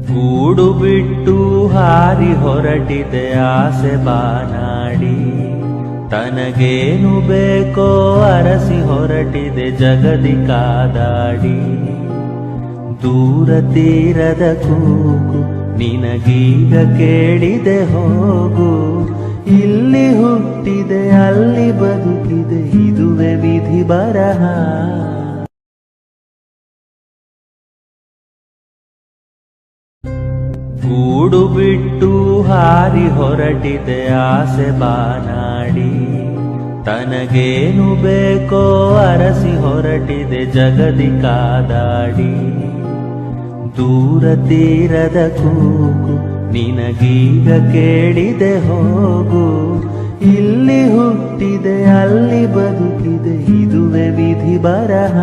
ಗೂಡು ಬಿಟ್ಟು ಹಾರಿ ಹೊರಟಿದೆ ಆಸೆ ಬಾನಾಡಿ, ತನಗೇನು ಬೇಕೋ ಅರಸಿ ಹೊರಟಿದೆ ಜಗದಿ ಕಾದಾಡಿ. ದೂರ ತೀರದ ಕೂಗು ನಿನಗೀಗ ಕೇಳಿದೆ ಹೋಗು, ಇಲ್ಲಿ ಹುಟ್ಟಿದೆ ಅಲ್ಲಿ ಬದುಕಿದೆ ಇದುವೆ ವಿಧಿ ಬರಹ. ಗೂಡು ಬಿಟ್ಟು ಹಾರಿ ಹೊರಟಿದೆ ಆಸೆ ಬಾನಾಡಿ, ತನಗೇನು ಬೇಕೋ ಅರಸಿ ಹೊರಟಿದೆ ಜಗದಿ ಕಾದಾಡಿ. ದೂರ ತೀರದ ಕೂಗು ನಿನಗೀಗ ಕೇಳಿದೆ ಹೋಗು, ಇಲ್ಲಿ ಹುಟ್ಟಿದೆ ಅಲ್ಲಿ ಬದುಕಿದೆ ಇದುವೆ ವಿಧಿ ಬರಹ.